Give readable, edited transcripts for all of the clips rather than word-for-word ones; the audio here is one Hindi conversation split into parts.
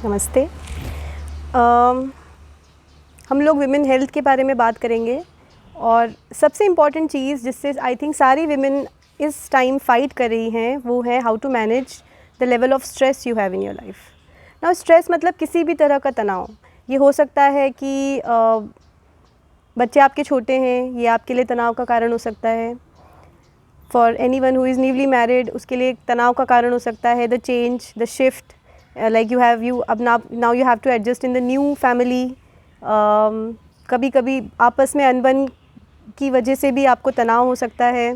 नमस्ते। अम, हम लोग विमेन हेल्थ के बारे में बात करेंगे और सबसे इम्पॉर्टेंट चीज़ जिससे आई थिंक सारी विमेन इस टाइम फाइट कर रही हैं वो है how to manage the level of stress you have in your life. Now stress मतलब किसी भी तरह का तनाव। ये हो सकता है कि बच्चे आपके छोटे हैं, ये आपके लिए तनाव का कारण हो सकता है। For any one who is newly married, उसके लिए तनाव का कारण हो सकता है the change, the shift, like you अब now you have to adjust in the new family. कभी कभी आपस में अनबन की वजह से भी आपको तनाव हो सकता है।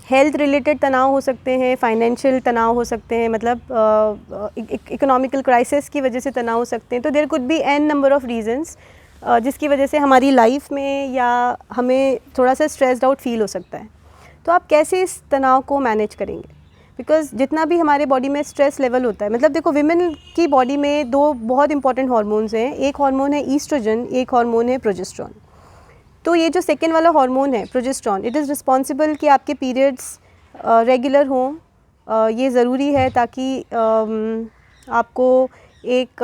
हेल्थ रिलेटेड तनाव हो सकते हैं, फाइनेंशियल तनाव हो सकते हैं, मतलब इकोनॉमिकल क्राइसिस की वजह से तनाव हो सकते हैं। तो there could be an number of reasons जिसकी वजह से हमारी लाइफ में या हमें थोड़ा सा स्ट्रेस्ड आउट फील हो सकता है। तो आप कैसे इस तनाव को मैनेज करेंगे? बिकॉज जितना भी हमारे बॉडी में स्ट्रेस लेवल होता है, मतलब देखो विमेन की बॉडी में दो बहुत इंपॉर्टेंट हार्मोन्स हैं। एक हार्मोन है ईस्ट्रोजन, एक हार्मोन है प्रोजेस्टेरोन। तो ये जो सेकेंड वाला हार्मोन है प्रोजेस्टेरोन, इट इज़ रिस्पॉन्सिबल कि आपके पीरियड्स रेगुलर हों। ये ज़रूरी है ताकि आपको एक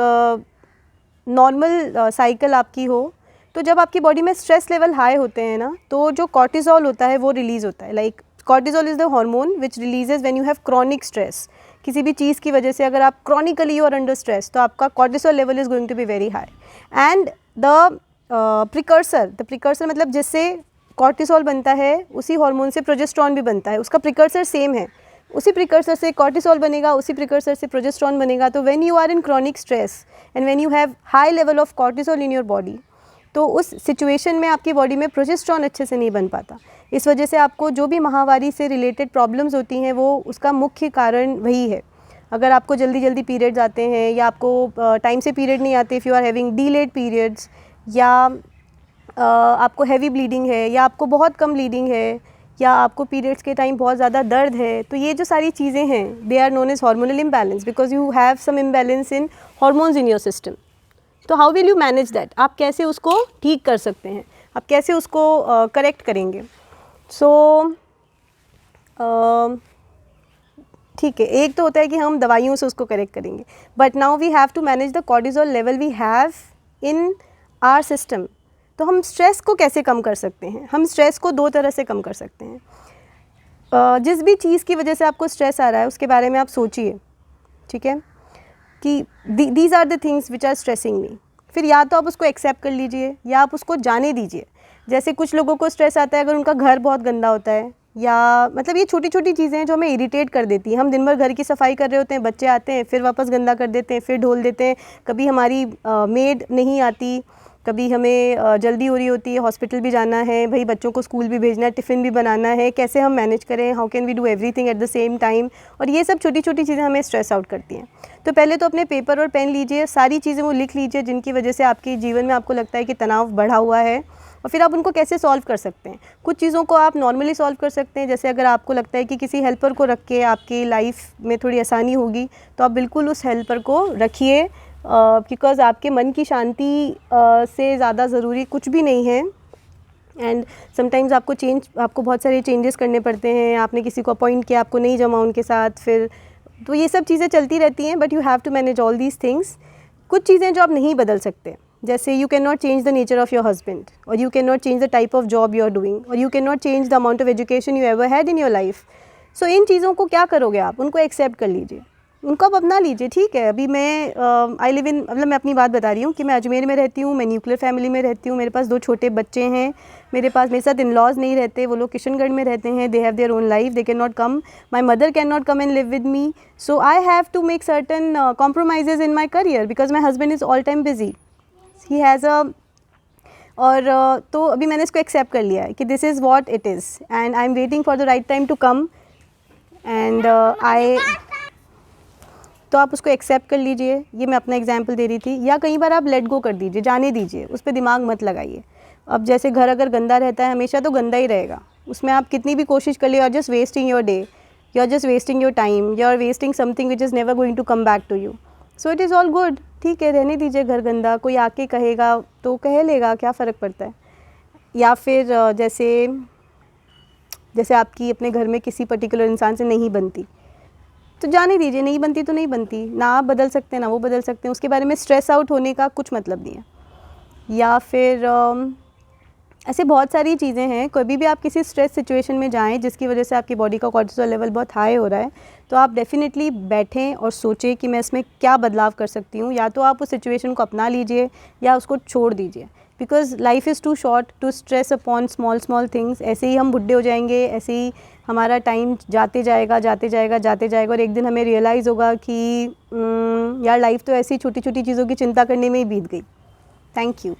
नॉर्मल साइकिल आपकी हो। तो जब आपकी बॉडी में स्ट्रेस लेवल हाई होते हैं ना, तो जो कॉर्टिसोल होता है वो रिलीज़ होता है। Like cortisol is the hormone which releases when you have chronic stress. किसी भी चीज़ की वजह से अगर आप chronically you are under stress तो आपका cortisol level is going to be very high. And the precursor मतलब जिससे कॉर्टिसोल बनता है उसी हार्मोन से प्रोजेस्टेरोन भी बनता है, उसका प्रिकर्सर सेम है। उसी प्रिकर्सर से कॉर्टिसोल बनेगा, उसी प्रिकर्सर से प्रोजेस्टेरोन बनेगा। तो when you are in chronic stress and when you have high level of cortisol in your body, तो उस सिचुएशन में आपकी बॉडी में प्रोजेस्टेरोन अच्छे से नहीं बन पाता। इस वजह से आपको जो भी माहवारी से रिलेटेड प्रॉब्लम्स होती हैं वो उसका मुख्य कारण वही है। अगर आपको जल्दी जल्दी पीरियड्स आते हैं या आपको टाइम से पीरियड नहीं आते, if you are having delayed periods, या आपको हैवी ब्लीडिंग है, या आपको बहुत कम ब्लीडिंग है, या आपको पीरियड्स के टाइम बहुत ज़्यादा दर्द है, तो ये जो सारी चीज़ें हैं they are known as hormonal imbalance because you have some imbalance in hormones in your system. तो how will you manage that? आप कैसे उसको ठीक कर सकते हैं, आप कैसे उसको करेक्ट करेंगे? सो ठीक है, एक तो होता है कि हम दवाइयों से उसको करेक्ट करेंगे, but now we have to manage the cortisol level we have in our system. तो हम स्ट्रेस को कैसे कम कर सकते हैं? हम स्ट्रेस को दो तरह से कम कर सकते हैं। जिस भी चीज़ की वजह से आपको स्ट्रेस आ रहा है उसके बारे में आप सोचिए, ठीक है, कि these are the things which are stressing me. फिर या तो आप उसको एक्सेप्ट कर लीजिए या आप उसको जाने दीजिए। जैसे कुछ लोगों को स्ट्रेस आता है अगर उनका घर बहुत गंदा होता है, या मतलब ये छोटी छोटी चीज़ें हैं जो हमें इरिटेट कर देती हैं। हम दिन भर घर की सफाई कर रहे होते हैं, बच्चे आते हैं फिर वापस गंदा कर देते हैं, फिर ढोल देते हैं। कभी हमारी मेड नहीं आती, कभी हमें जल्दी हो रही होती है, हॉस्पिटल भी जाना है, भाई बच्चों को स्कूल भी भेजना है, टिफ़िन भी बनाना है, कैसे हम मैनेज करें, how can we do everything at the same time. और ये सब छोटी छोटी चीज़ें हमें स्ट्रेस आउट करती हैं। तो पहले तो अपने पेपर और पेन लीजिए, सारी चीज़ें वो लिख लीजिए जिनकी वजह से आपके जीवन में आपको लगता है कि तनाव बढ़ा हुआ है, और फिर आप उनको कैसे सॉल्व कर सकते हैं। कुछ चीज़ों को आप नॉर्मली सॉल्व कर सकते हैं, जैसे अगर आपको लगता है कि किसी हेल्पर को रख के आपकी लाइफ में थोड़ी आसानी होगी तो आप बिल्कुल उस हेल्पर को रखिए, बिकॉज़ आपके मन की शांति से ज़्यादा ज़रूरी कुछ भी नहीं है। एंड समटाइम्स आपको बहुत सारे चेंजेस करने पड़ते हैं। आपने किसी को अपॉइंट किया, आपको नहीं जमा उनके साथ, फिर तो ये सब चीज़ें चलती रहती हैं, but you have to manage all these things. कुछ चीज़ें जो आप नहीं बदल सकते, जैसे you can not change the nature of your husband, और you can not change the type of job you are doing, और you can not change the amount of education you ever had in your life. So इन चीज़ों को क्या करोगे आप? उनको एक्सेप्ट कर लीजिए, उनको आप अपना लीजिए। ठीक है, अभी मैं आई लिव इन, मतलब मैं अपनी बात बता रही हूँ कि मैं अजमेर में रहती हूँ, मैं न्यूक्लियर फैमिली में रहती हूँ, मेरे पास 2 छोटे बच्चे हैं, मेरे साथ इन लॉज नहीं रहते, वो लोग किशनगढ़ में रहते हैं, they have their own life, they can not come, my mother can not come and live with me, so I have to make certain compromises in my career because my husband is all time busy, he has और तो अभी मैंने इसको एक्सेप्ट कर लिया है कि this is what it is and I am waiting for the right time to come and तो आप उसको एक्सेप्ट कर लीजिए। ये मैं अपना एग्जांपल दे रही थी। या कई बार आप लेट गो कर दीजिए, जाने दीजिए, उस पर दिमाग मत लगाइए। अब जैसे घर अगर गंदा रहता है हमेशा तो गंदा ही रहेगा, उसमें आप कितनी भी कोशिश कर लिए, you are just wasting your day, you are just wasting your time, you are wasting something which is never going to come back to you. So it is all good, ठीक है, रहने दीजिए घर गंदा। कोई आके कहेगा तो कह लेगा, क्या फ़र्क पड़ता है। या फिर जैसे आपकी अपने घर में किसी पर्टिकुलर इंसान से नहीं बनती, तो जाने दीजिए, नहीं बनती तो नहीं बनती, ना आप बदल सकते हैं ना वो बदल सकते हैं, उसके बारे में स्ट्रेस आउट होने का कुछ मतलब नहीं है। या फिर ऐसे बहुत सारी चीज़ें हैं, कभी भी आप किसी स्ट्रेस सिचुएशन में जाएं जिसकी वजह से आपकी बॉडी का कॉर्टिसोल लेवल बहुत हाई हो रहा है, तो आप डेफिनेटली बैठें और सोचें कि मैं इसमें क्या बदलाव कर सकती हूँ। या तो आप उस सिचुएशन को अपना लीजिए या उसको छोड़ दीजिए, because life is too short to stress upon small small things. ऐसे ही हम बुढ़े हो जाएंगे, ऐसे ही हमारा टाइम जाते जाएगा जाते जाएगा जाते जाएगा, और एक दिन हमें रियलाइज़ होगा कि यार लाइफ तो ऐसी छोटी छोटी चीज़ों की चिंता करने में ही बीत गई। Thank you.